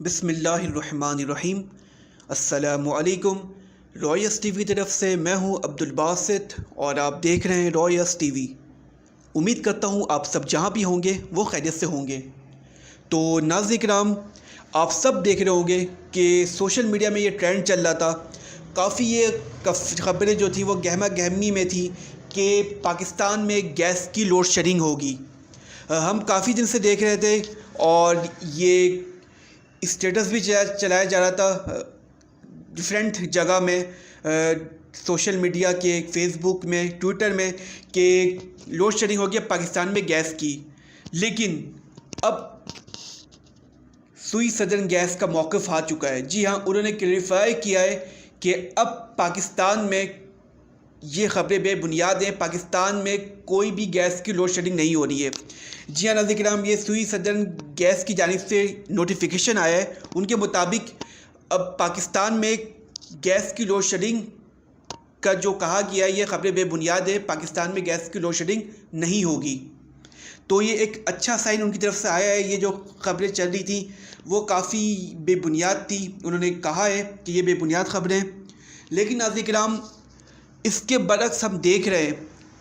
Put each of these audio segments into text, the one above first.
بسم اللہ الرحمن الرحیم۔ السلام علیکم۔ رائس ٹی وی طرف سے میں ہوں عبد الباسط اور آپ دیکھ رہے ہیں رائس ٹی وی۔ امید کرتا ہوں آپ سب جہاں بھی ہوں گے وہ خیریت سے ہوں گے۔ تو ناظرین کرام، آپ سب دیکھ رہے ہوں گے کہ سوشل میڈیا میں یہ ٹرینڈ چل رہا تھا، کافی یہ خبریں جو تھیں وہ گہما گہمی میں تھی کہ پاکستان میں گیس کی لوڈ شیڈنگ ہوگی۔ ہم کافی دن سے دیکھ رہے تھے اور یہ اسٹیٹس بھی چلایا جا رہا تھا ڈفرینٹ جگہ میں، سوشل میڈیا کے، فیس بک میں، ٹویٹر میں، کہ لوڈ شیڈنگ ہو گیا پاکستان میں گیس کی۔ لیکن اب سوئی سدرن گیس کا موقف آ چکا ہے۔ جی ہاں، انہوں نے کلیریفائی کیا ہے کہ اب پاکستان میں یہ خبریں بے بنیاد ہیں، پاکستان میں کوئی بھی گیس کی لوڈ شیڈنگ نہیں ہو رہی ہے۔ جی ہاں ناظرین کرام، یہ سوئی سدرن گیس کی جانب سے نوٹیفیکیشن آیا ہے۔ ان کے مطابق اب پاکستان میں گیس کی لوڈ شیڈنگ کا جو کہا گیا ہے یہ خبریں بے بنیاد ہے، پاکستان میں گیس کی لوڈ شیڈنگ نہیں ہوگی۔ تو یہ ایک اچھا سائن ان کی طرف سے آیا ہے۔ یہ جو خبریں چل رہی تھیں وہ کافی بے بنیاد تھی، انہوں نے کہا ہے کہ یہ بے بنیاد خبریں۔ لیکن ناظرین کرام، اس کے برعکس ہم دیکھ رہے ہیں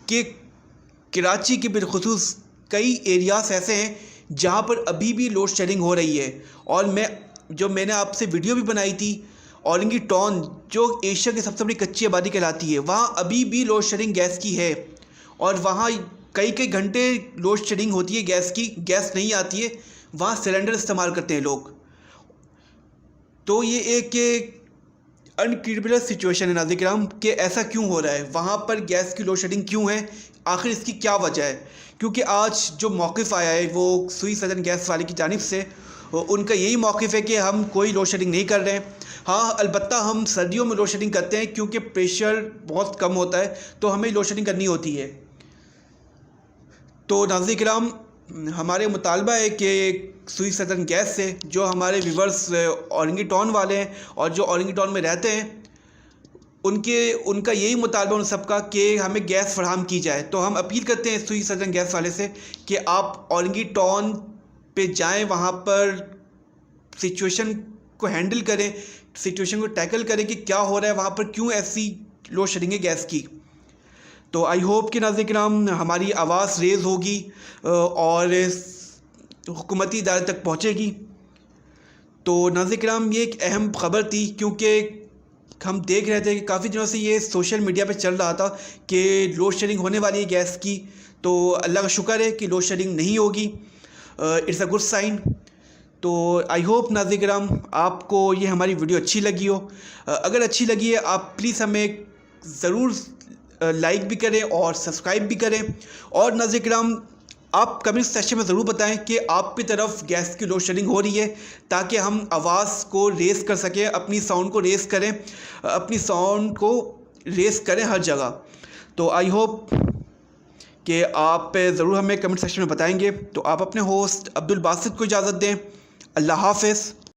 کہ کراچی کے بالخصوص کئی ایریاز ایسے ہیں جہاں پر ابھی بھی لوڈ شیڈنگ ہو رہی ہے۔ اور میں نے آپ سے ویڈیو بھی بنائی تھی، اورنگی ٹاؤن جو ایشیا کی سب سے بڑی کچی آبادی کہلاتی ہے، وہاں ابھی بھی لوڈ شیڈنگ گیس کی ہے، اور وہاں کئی گھنٹے لوڈ شیڈنگ ہوتی ہے گیس کی، گیس نہیں آتی ہے، وہاں سلنڈر استعمال کرتے ہیں لوگ۔ تو یہ ایک انکریڈیبل سچویشن ہے ناظرین کرام کہ ایسا کیوں ہو رہا ہے، وہاں پر گیس کی لوڈ شیڈنگ کیوں ہے، آخر اس کی کیا وجہ ہے؟ کیونکہ آج جو موقف آیا ہے وہ سوئی سدرن گیس والے کی جانب سے، ان کا یہی موقف ہے کہ ہم کوئی لوڈ شیڈنگ نہیں کر رہے ہیں۔ ہاں البتہ ہم سردیوں میں لوڈ شیڈنگ کرتے ہیں کیونکہ پریشر بہت کم ہوتا ہے، تو ہمیں لوڈ شیڈنگ کرنی ہوتی ہے۔ تو ناظرین کرام، ہمارے مطالبہ ہے کہ سوئی سدرن گیس سے جو ہمارے ویورز اورنگی ٹاؤن والے ہیں اور جو اورنگی ٹاؤن میں رہتے ہیں، ان کا یہی مطالبہ ان سب کا کہ ہمیں گیس فراہم کی جائے۔ تو ہم اپیل کرتے ہیں سوئی سدرن گیس والے سے کہ آپ اورنگی ٹاؤن پہ جائیں، وہاں پر سچویشن کو ہینڈل کریں، سچویشن کو ٹیکل کریں کہ کیا ہو رہا ہے وہاں پر، کیوں ایسی لوڈ شیڈنگ ہے گیس کی۔ تو آئی ہوپ کہ ناظرین کرام ہماری آواز ریز ہوگی اور حکومتی ادارے تک پہنچے گی۔ تو ناظرین کرام، یہ ایک اہم خبر تھی کیونکہ ہم دیکھ رہے تھے کہ کافی دنوں سے یہ سوشل میڈیا پہ چل رہا تھا کہ لوڈ شیڈنگ ہونے والی ہے گیس کی۔ تو اللہ کا شکر ہے کہ لوڈ شیڈنگ نہیں ہوگی، اٹس اے گڈ سائن۔ تو آئی ہوپ ناظرین کرام آپ کو یہ ہماری ویڈیو اچھی لگی ہو۔ اگر اچھی لگی ہے آپ پلیز ہمیں ضرور لائک بھی کریں اور سبسکرائب بھی کریں۔ اور ناظرین کرام، آپ کمنٹ سیکشن میں ضرور بتائیں کہ آپ کی طرف گیس کی لوڈ شیڈنگ ہو رہی ہے، تاکہ ہم آواز کو ریز کر سکیں، اپنی ساؤنڈ کو ریز کریں، ہر جگہ۔ تو آئی ہوپ کہ آپ ضرور ہمیں کمنٹ سیکشن میں بتائیں گے۔ تو آپ اپنے ہوسٹ عبد الباسط کو اجازت دیں۔ اللہ حافظ۔